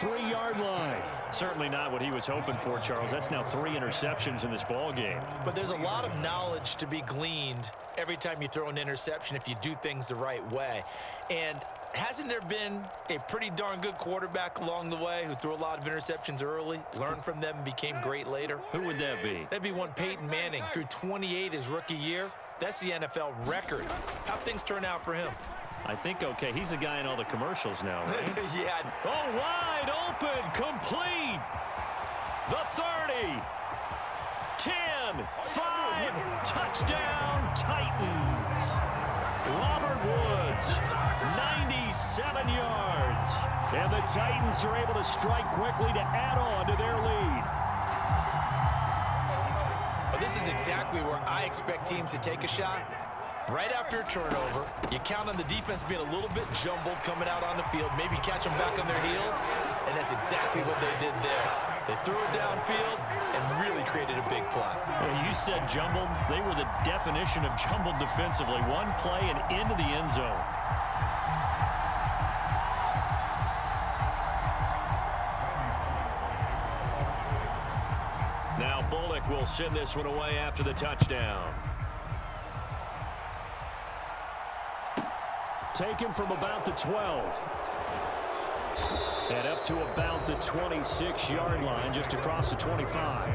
33-yard line. Certainly not what he was hoping for, Charles. That's now 3 interceptions in this ball game. But there's a lot of knowledge to be gleaned every time you throw an interception if you do things the right way. And hasn't there been a pretty darn good quarterback along the way who threw a lot of interceptions early, learned from them, and became great later? Who would that be? That'd be one Peyton Manning. Threw 28 his rookie year. That's the NFL record. How'd things turn out for him? I think okay. He's the guy in all the commercials now, right? Yeah. Oh, wide open, complete. The 30, 10, 5, touchdown, Titans. Robert Woods, 97 yards. And the Titans are able to strike quickly to add on to their lead. Well, this is exactly where I expect teams to take a shot. Right after a turnover, you count on the defense being a little bit jumbled coming out on the field, maybe catch them back on their heels, and that's exactly what they did there. They threw it downfield and really created a big play. Yeah, you said jumbled. They were the definition of jumbled defensively. One play and into the end zone. Now Bullock will send this one away after the touchdown. Taken from about the 12. And up to about the 26-yard line, just across the 25.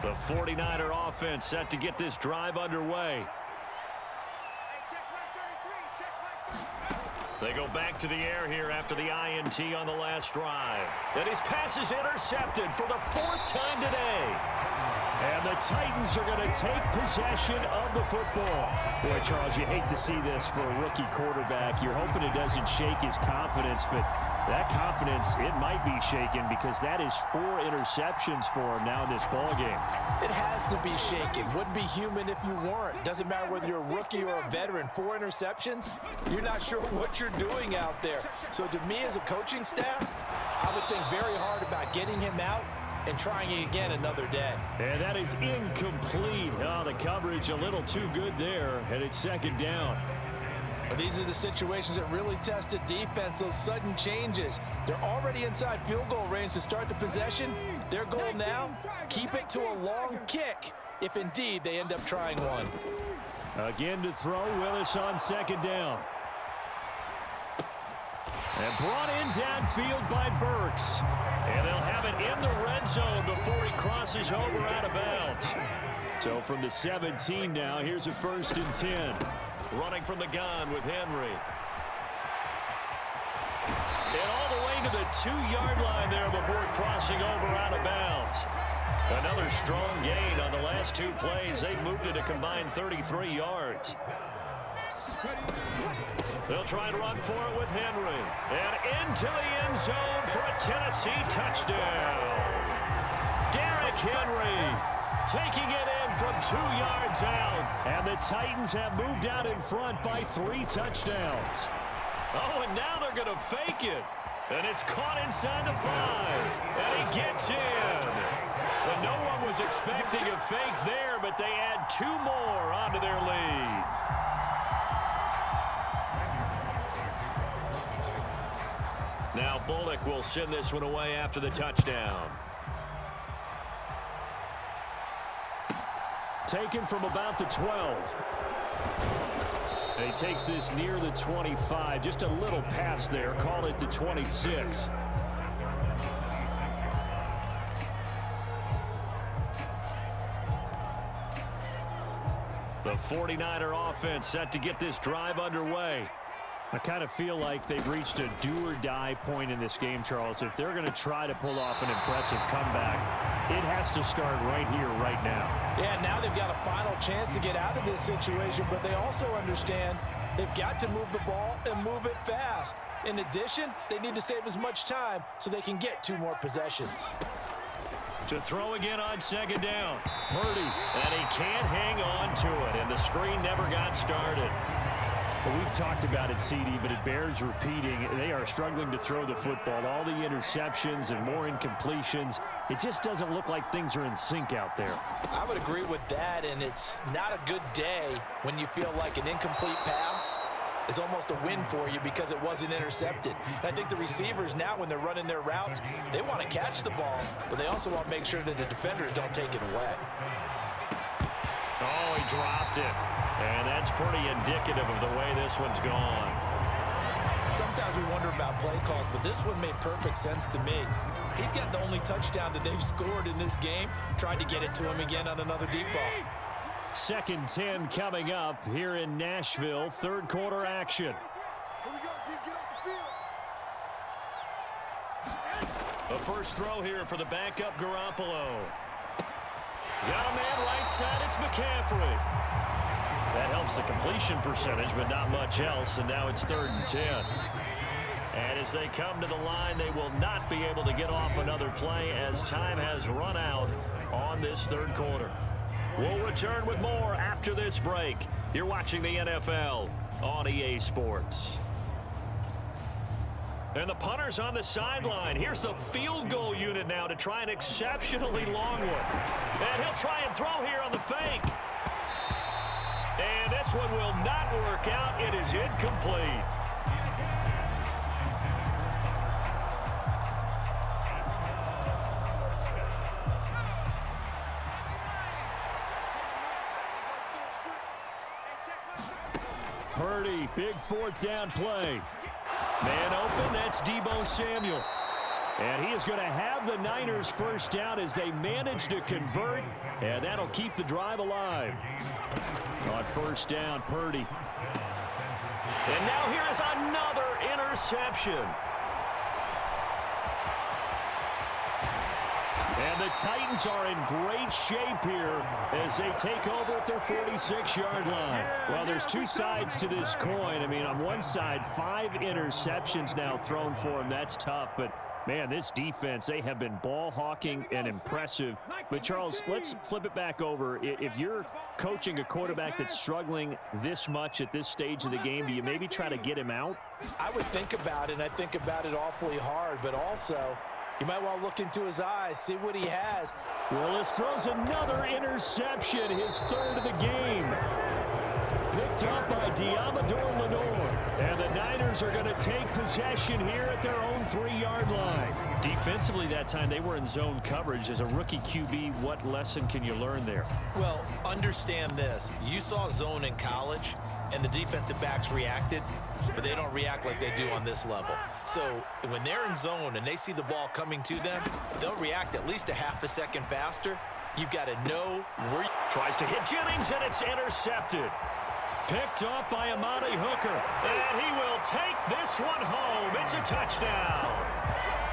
The 49er offense set to get this drive underway. They go back to the air here after the INT on the last drive. And his pass is intercepted for the 4th time today. And the Titans are going to take possession of the football. Boy, Charles, you hate to see this for a rookie quarterback. You're hoping it doesn't shake his confidence, but that confidence, it might be shaken because that is 4 interceptions for him now in this ballgame. It has to be shaken. Wouldn't be human if you weren't. Doesn't matter whether you're a rookie or a veteran. 4 interceptions, you're not sure what you're doing out there. So to me as a coaching staff, I would think very hard about getting him out and trying it again another day. And that is incomplete. Oh, the coverage a little too good there, and it's 2nd down. But these are the situations that really test a defense, those sudden changes. They're already inside field goal range to start the possession. Their goal now, keep it to a long kick, if indeed they end up trying one. Again to throw, Willis on 2nd down. And brought in downfield by Burks. And they'll have it in the red zone before he crosses over out of bounds. So from the 17 now, here's a 1st and 10. Running from the gun with Henry. And all the way to the 2-yard line there before crossing over out of bounds. Another strong gain on the last 2 plays. They've moved it a combined 33 yards. They'll try and run for it with Henry. And into the end zone for a Tennessee touchdown. Derrick Henry taking it in from 2 yards out. And the Titans have moved out in front by 3 touchdowns. Oh, and now they're going to fake it. And it's caught inside the 5. And he gets in. But no one was expecting a fake there, but they add 2 more onto their lead. Now Bullock will send this one away after the touchdown. Taken from about the 12. And he takes this near the 25. Just a little pass there. Call it the 26. The 49er offense set to get this drive underway. I kind of feel like they've reached a do-or-die point in this game, Charles. If they're going to try to pull off an impressive comeback, it has to start right here, right now. Yeah, now they've got a final chance to get out of this situation, but they also understand they've got to move the ball and move it fast. In addition, they need to save as much time so they can get 2 more possessions. To throw again on 2nd down. Purdy, and he can't hang on to it, and the screen never got started. Well, we've talked about it, CD, but it bears repeating. They are struggling to throw the football. All the interceptions and more incompletions. It just doesn't look like things are in sync out there. I would agree with that, and it's not a good day when you feel like an incomplete pass is almost a win for you because it wasn't intercepted. And I think the receivers now, when they're running their routes, they want to catch the ball, but they also want to make sure that the defenders don't take it away. Oh, he dropped it. And that's pretty indicative of the way this one's gone. Sometimes we wonder about play calls, but this one made perfect sense to me. He's got the only touchdown that they've scored in this game. Tried to get it to him again on another deep ball. 2nd and 10 coming up here in Nashville. Third quarter action. The first throw here for the backup Garoppolo. Got a man right side. It's McCaffrey. That helps the completion percentage, but not much else. And now it's 3rd and 10. And as they come to the line, they will not be able to get off another play as time has run out on this third quarter. We'll return with more after this break. You're watching the NFL on EA Sports. And the punter's on the sideline. Here's the field goal unit now to try an exceptionally long one. And he'll try and throw here on the fake. And this one will not work out. It is incomplete. Purdy, big 4th down play. Man open, that's Deebo Samuel. And he is going to have the Niners first down as they manage to convert, and that'll keep the drive alive. On 1st down, Purdy. And now here is another interception. And the Titans are in great shape here as they take over at their 46-yard line. Well, there's two sides to this coin. I mean, on one side, 5 interceptions now thrown for him. That's tough, but man, this defense, they have been ball hawking and impressive. But, Charles, let's flip it back over. If you're coaching a quarterback that's struggling this much at this stage of the game, do you maybe try to get him out? I would think about it, and I think about it awfully hard, but also you might want to look into his eyes, see what he has. Well, this throws another interception, his 3rd of the game. Picked up by Diamador Lenore. And the Niners are going to take possession here at their own 3-yard line. Defensively that time, they were in zone coverage. As a rookie QB, what lesson can you learn there? Well, understand this. You saw zone in college, and the defensive backs reacted, but they don't react like they do on this level. So when they're in zone and they see the ball coming to them, they'll react at least a half a second faster. You've got to know where you... Tries to hit Jennings, and it's intercepted. Picked off by Amani Hooker, and he will take this one home. It's a touchdown.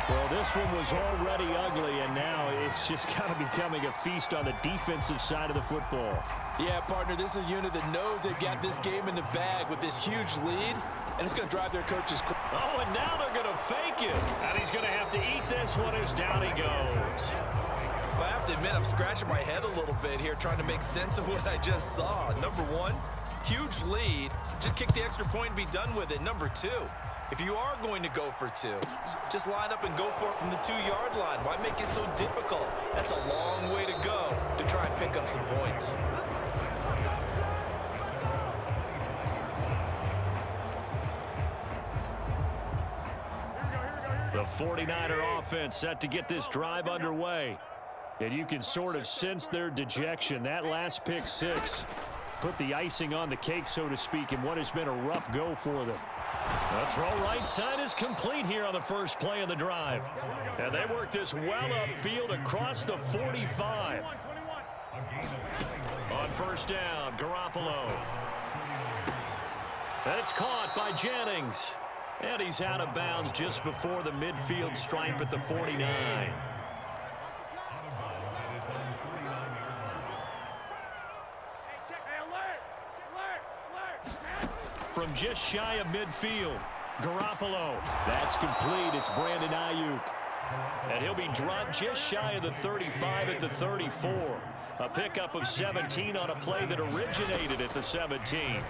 Well, this one was already ugly, and now it's just kind of becoming a feast on the defensive side of the football. Yeah, partner, this is a unit that knows they've got this game in the bag with this huge lead, and it's going to drive their coaches crazy. Oh, and now they're going to fake it. And he's going to have to eat this one as down he goes. Well, I have to admit, I'm scratching my head a little bit here trying to make sense of what I just saw. Number one, huge lead. Just kick the extra point and be done with it. Number two, if you are going to go for 2, just line up and go for it from the 2-yard line. Why make it so difficult? That's a long way to go to try and pick up some points. The 49er offense set to get this drive underway. And you can sort of sense their dejection. That last pick 6 put the icing on the cake, so to speak, in what has been a rough go for them. The throw right side is complete here on the first play of the drive. And they work this well upfield across the 45. On 1st down, Garoppolo. That's caught by Jennings. And he's out of bounds just before the midfield stripe at the 49. From just shy of midfield, Garoppolo. That's complete. It's Brandon Ayuk. And he'll be dropped just shy of the 35 at the 34. A pickup of 17 on a play that originated at the 17.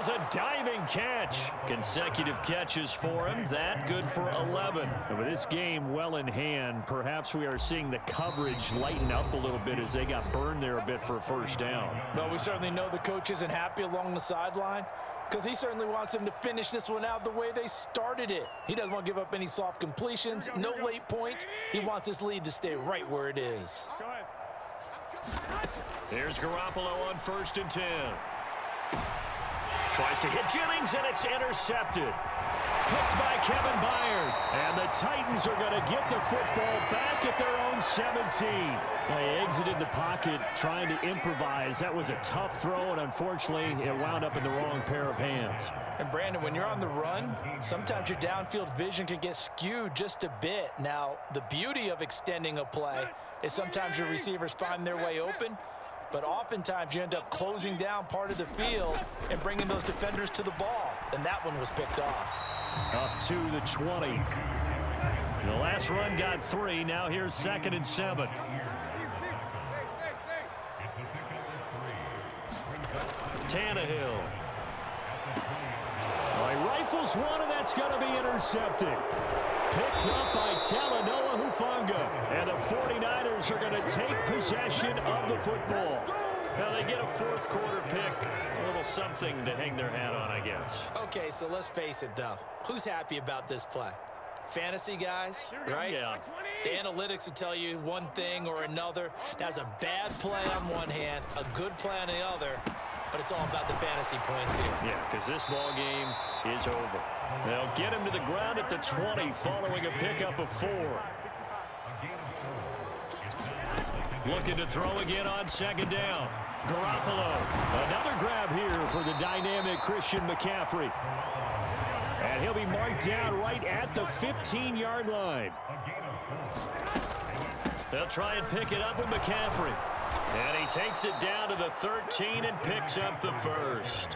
has a diving catch. Consecutive catches for him. That good for 11. And with this game well in hand, perhaps we are seeing the coverage lighten up a little bit as they got burned there a bit for a first down. Well, we certainly know the coach isn't happy along the sideline because he certainly wants them to finish this one out the way they started it. He doesn't want to give up any soft completions, no late points. He wants his lead to stay right where it is. Here's Garoppolo on 1st and 10. Tries to hit Jennings, and it's intercepted. Picked by Kevin Byard. And the Titans are going to get the football back at their own 17. They exited the pocket trying to improvise. That was a tough throw, and unfortunately, it wound up in the wrong pair of hands. And Brandon, when you're on the run, sometimes your downfield vision can get skewed just a bit. Now, the beauty of extending a play is sometimes your receivers find their way open, but oftentimes you end up closing down part of the field and bringing those defenders to the ball. And that one was picked off. Up to the 20. The last run got 3. Now here's 2nd and 7. Tannehill. Well, he rifles one, and that's going to be intercepted. Picked up by Talanoa Hufanga. And the 49ers are going to take possession of the football. Now they get a 4th quarter pick. A little something to hang their hat on, I guess. Okay, so let's face it, though. Who's happy about this play? Fantasy guys, right? Yeah. The analytics will tell you one thing or another. That's a bad play on one hand, a good play on the other, but it's all about the fantasy points here. Yeah, because this ball game is over. They'll get him to the ground at the 20 following a pickup of 4. Looking to throw again on 2nd down. Garoppolo. Another grab here for the dynamic Christian McCaffrey. And he'll be marked down right at the 15-yard line. They'll try and pick it up with McCaffrey. And he takes it down to the 13 and picks up the 1st.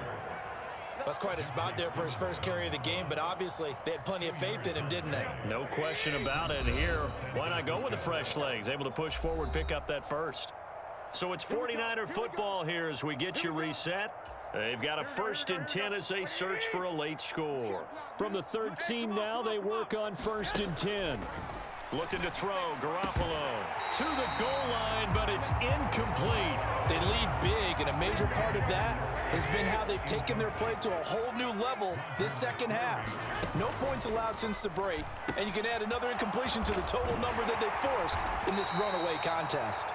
That's quite a spot there for his first carry of the game, but obviously they had plenty of faith in him, didn't they? No question about it. Here, why not go with the fresh legs? Able to push forward, pick up that 1st. So it's 49er football here as we get you reset. They've got a 1st and 10 as they search for a late score. From the 13 now, they work on 1st and 10. Looking to throw, Garoppolo to the goal line, but it's incomplete. They lead big, and a major part of that has been how they've taken their play to a whole new level this second half. No points allowed since the break, and you can add another incompletion to the total number that they forced in this runaway contest.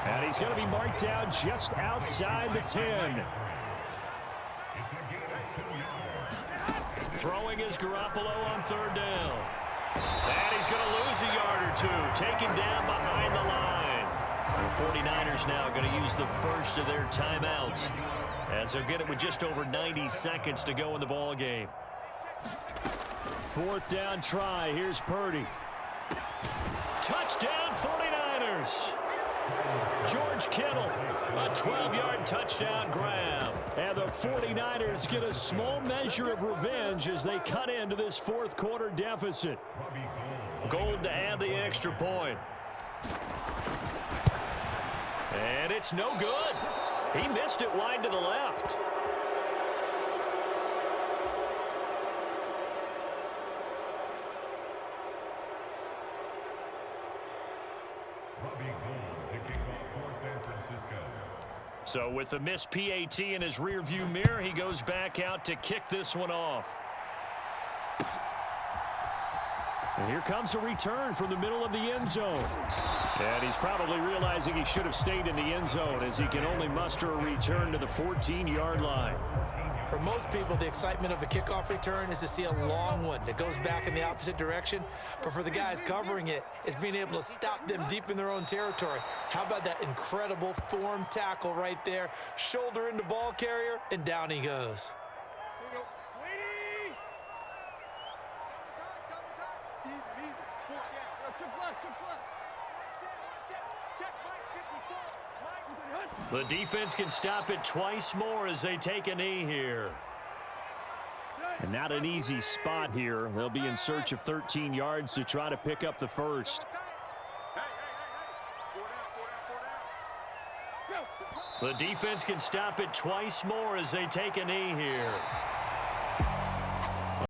And he's going to be marked down just outside the 10. Throwing is Garoppolo on 3rd down. And he's going to lose a yard or 2. Taken down behind the line. The 49ers now going to use the first of their timeouts as they'll get it with just over 90 seconds to go in the ball game. 4th down try. Here's Purdy. Touchdown 49ers. George Kittle, a 12-yard touchdown grab. And the 49ers get a small measure of revenge as they cut into this 4th quarter deficit. Gold to add the extra point. And it's no good. He missed it wide to the left. So with the missed PAT in his rearview mirror, he goes back out to kick this one off. And here comes a return from the middle of the end zone. And he's probably realizing he should have stayed in the end zone as he can only muster a return to the 14-yard line. For most people, the excitement of the kickoff return is to see a long one that goes back in the opposite direction. But for the guys covering it, it's being able to stop them deep in their own territory. How about that incredible form tackle right there? Shoulder into ball carrier, and down he goes. The defense can stop it twice more as they take a knee here. And not an easy spot here. They'll be in search of 13 yards to try to pick up the 1st. The defense can stop it twice more as they take a knee here.